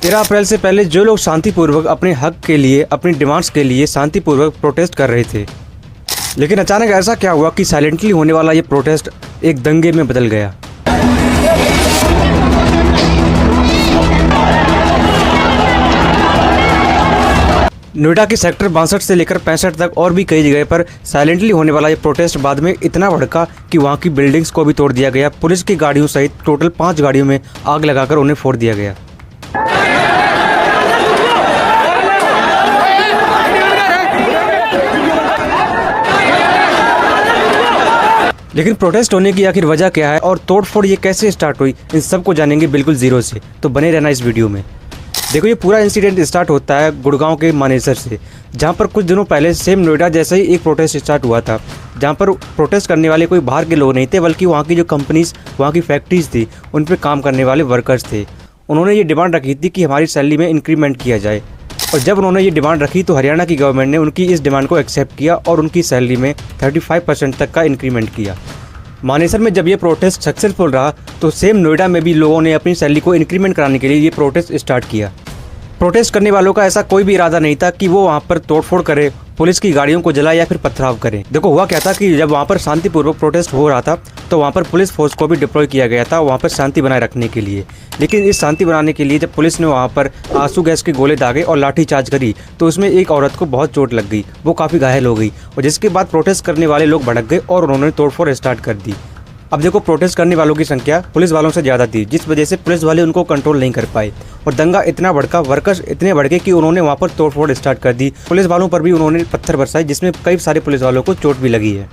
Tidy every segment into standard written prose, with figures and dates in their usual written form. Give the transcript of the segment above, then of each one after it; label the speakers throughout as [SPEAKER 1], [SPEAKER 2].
[SPEAKER 1] 13 अप्रैल से पहले जो लोग शांतिपूर्वक अपने हक के लिए, अपनी डिमांड्स के लिए शांतिपूर्वक प्रोटेस्ट कर रहे थे, लेकिन अचानक ऐसा क्या हुआ कि साइलेंटली होने वाला ये प्रोटेस्ट एक दंगे में बदल गया। नोएडा के सेक्टर 62 से लेकर 65 तक और भी कई जगह पर साइलेंटली होने वाला ये प्रोटेस्ट बाद में इतना भड़का कि वहां की बिल्डिंग्स को भी तोड़ दिया गया। पुलिस की गाड़ियों सहित टोटल 5 गाड़ियों में आग लगाकर उन्हें फोड़ दिया गया। लेकिन प्रोटेस्ट होने की आखिर वजह क्या है और तोड़फोड़ ये कैसे स्टार्ट हुई, इन सब को जानेंगे बिल्कुल जीरो से। तो बने रहना इस वीडियो में। देखो, ये पूरा इंसिडेंट स्टार्ट होता है गुड़गांव के मानेसर से, जहां पर कुछ दिनों पहले सेम नोएडा जैसे ही एक प्रोटेस्ट स्टार्ट हुआ था, जहां पर प्रोटेस्ट करने वाले कोई बाहर के लोग नहीं थे, बल्कि वहां की जो कंपनीज, वहां की फैक्ट्रीज थी, उन पर काम करने वाले वर्कर्स थे। उन्होंने ये डिमांड रखी थी कि हमारी सैलरी में इंक्रीमेंट किया जाए, और जब उन्होंने ये डिमांड रखी तो हरियाणा की गवर्नमेंट ने उनकी इस डिमांड को एक्सेप्ट किया और उनकी सैलरी में 35% तक का इंक्रीमेंट किया। मानेसर में जब ये प्रोटेस्ट सक्सेसफुल रहा तो सेम नोएडा में भी लोगों ने अपनी सैलरी को इंक्रीमेंट कराने के लिए ये प्रोटेस्ट स्टार्ट किया। प्रोटेस्ट करने वालों का ऐसा कोई भी इरादा नहीं था कि वो वहाँ पर तोड़फोड़ करे, पुलिस की गाड़ियों को जलाए या फिर पथराव करें। देखो, हुआ क्या था कि जब वहाँ पर शांतिपूर्वक प्रोटेस्ट हो रहा था तो वहाँ पर पुलिस फोर्स को भी डिप्लॉय किया गया था वहाँ पर शांति बनाए रखने के लिए। लेकिन इस शांति बनाने के लिए जब पुलिस ने वहाँ पर आंसू गैस के गोले दागे और लाठीचार्ज करी तो उसमें एक औरत को बहुत चोट लग गई, वो काफ़ी घायल हो गई, और जिसके बाद प्रोटेस्ट करने वाले लोग भड़क गए और उन्होंने तोड़फोड़ स्टार्ट कर दी। अब देखो, प्रोटेस्ट करने वालों की संख्या पुलिस वालों से ज़्यादा थी, जिस वजह से पुलिस वाले उनको कंट्रोल नहीं कर पाए और दंगा इतना भड़का, वर्कर्स इतने भड़के कि उन्होंने वहाँ पर तोड़फोड़ स्टार्ट कर दी। पुलिस वालों पर भी उन्होंने पत्थर बरसाए, जिसमें कई सारे पुलिस वालों को चोट भी लगी है।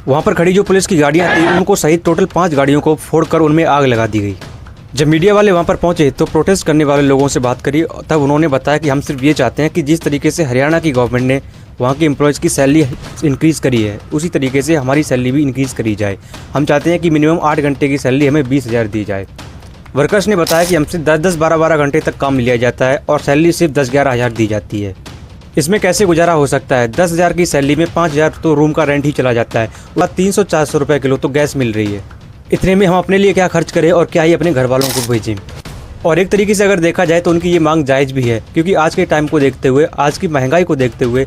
[SPEAKER 1] वहाँ पर खड़ी जो पुलिस की गाड़ियाँ थी उनको सहित टोटल 5 गाड़ियों को फोड़कर उनमें आग लगा दी गई। जब मीडिया वाले वहाँ पर पहुँचे तो प्रोटेस्ट करने वाले लोगों से बात करी, तब उन्होंने बताया कि हम सिर्फ ये चाहते हैं कि जिस तरीके से हरियाणा की गवर्नमेंट ने वहाँ के एम्प्लॉयज़ की सैलरी इंक्रीज़ करी है, उसी तरीके से हमारी सैलरी भी इंक्रीज़ करी जाए। हम चाहते हैं कि मिनिमम 8 घंटे की सैलरी हमें 20,000 दी जाए। वर्कर्स ने बताया कि हमसे 10-10, 12-12 घंटे तक काम लिया जाता है और सैलरी सिर्फ 10-11 हज़ार दी जाती है। इसमें कैसे गुजारा हो सकता है? 10,000 की सैलरी में 5,000 तो रूम का रेंट ही चला जाता है, और 300-400 रुपये किलो तो गैस मिल रही है। इतने में हम अपने लिए क्या खर्च करें और क्या ही अपने घर वालों को भेजें? और एक तरीके से अगर देखा जाए तो उनकी ये मांग जायज़ भी है, क्योंकि आज के टाइम को देखते हुए, आज की महंगाई को देखते हुए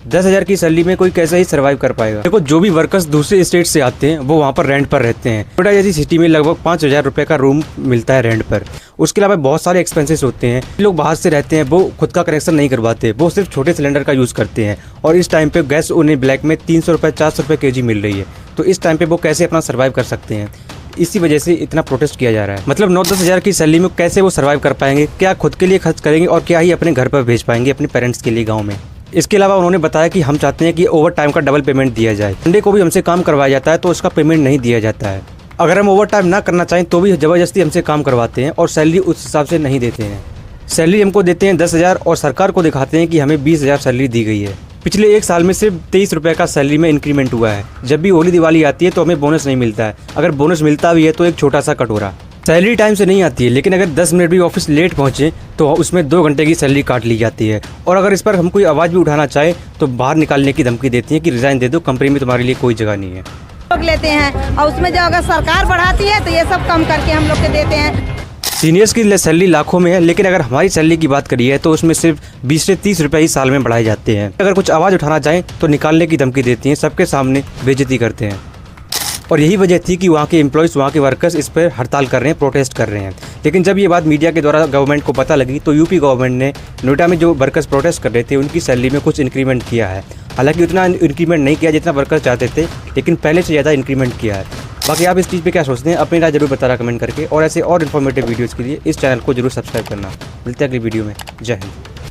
[SPEAKER 1] 10,000 की सैलरी में कोई कैसे ही सर्वाइव कर पाएगा। देखो, जो भी वर्कर्स दूसरे स्टेट से आते हैं वो वहाँ पर रेंट पर रहते हैं। नोएडा जैसी सिटी में लगभग 5,000 रुपये का रूम मिलता है रेंट पर। उसके अलावा बहुत सारे एक्सपेंसेस होते हैं। लोग बाहर से रहते हैं, वो खुद का कनेक्शन नहीं करवाते, वो सिर्फ छोटे सिलेंडर का यूज़ करते हैं, और इस टाइम पे गैस उन्हें ब्लैक में 300 रुपये 400 रुपये kg मिल रही है। तो इस टाइम पे वो कैसे अपना सर्वाइव कर सकते हैं? इसी वजह से इतना प्रोटेस्ट किया जा रहा है। मतलब 9-10 हज़ार की सैलरी में कैसे वो सर्वाइव कर पाएंगे? क्या खुद के लिए खर्च करेंगे और क्या ही अपने घर पर भेज पाएंगे, अपने पेरेंट्स के लिए गाँव में? इसके अलावा उन्होंने बताया कि हम चाहते हैं कि ओवर टाइम का डबल पेमेंट दिया जाए। संडे को भी हमसे काम करवाया जाता है तो उसका पेमेंट नहीं दिया जाता है। अगर हम ओवर टाइम ना करना चाहें तो भी ज़बरदस्ती हमसे काम करवाते हैं और सैलरी उस हिसाब से नहीं देते हैं। सैलरी हमको देते हैं 10,000 और सरकार को दिखाते हैं कि हमें 20,000 सैलरी दी गई है। पिछले 1 साल में सिर्फ 23 रुपये का सैलरी में इंक्रीमेंट हुआ है। जब भी होली दिवाली आती है तो हमें बोनस नहीं मिलता है, अगर बोनस मिलता भी है तो एक छोटा सा कटोरा। सैलरी टाइम से नहीं आती है, लेकिन अगर 10 मिनट भी ऑफिस लेट पहुंचे तो उसमें 2 घंटे की सैलरी काट ली जाती है। और अगर इस पर हम कोई आवाज़ भी उठाना चाहे तो बाहर निकालने की धमकी देती है कि रिजाइन दे दो, कंपनी में तुम्हारे लिए कोई जगह नहीं है।
[SPEAKER 2] लोग लेते हैं और उसमें जो अगर सरकार बढ़ाती है तो ये सब कम करके हम लोग के देते हैं।
[SPEAKER 1] सीनियर्स की सैलरी लाखों में है, लेकिन अगर हमारी सैलरी की बात करिए तो उसमें सिर्फ 20 से 30 रुपये ही साल में बढ़ाए जाते हैं। अगर कुछ आवाज़ उठाना चाहें तो निकालने की धमकी देती हैं, सबके सामने बेइज्जती करते हैं। और यही वजह थी कि वहाँ के एम्प्लॉयज़, वहाँ के वर्कर्स इस पर हड़ताल कर रहे हैं, प्रोटेस्ट कर रहे हैं। लेकिन जब ये बात मीडिया के द्वारा गवर्नमेंट को पता लगी तो यूपी गवर्नमेंट ने नोएडा में जो वर्कर्स प्रोटेस्ट कर रहे थे उनकी सैलरी में कुछ इंक्रीमेंट किया है। हालांकि उतना इंक्रीमेंट नहीं किया जितना वर्कर्स चाहते थे, लेकिन पहले से ज़्यादा इंक्रीमेंट किया है। बाकी आप इस चीज़ पे क्या सोचते हैं, अपनी राय जरूर बताना कमेंट करके, और ऐसे और इन्फॉर्मेटिव वीडियोज़ के लिए इस चैनल को जरूर सब्सक्राइब करना। मिलते हैं अगली वीडियो में। जय हिंद।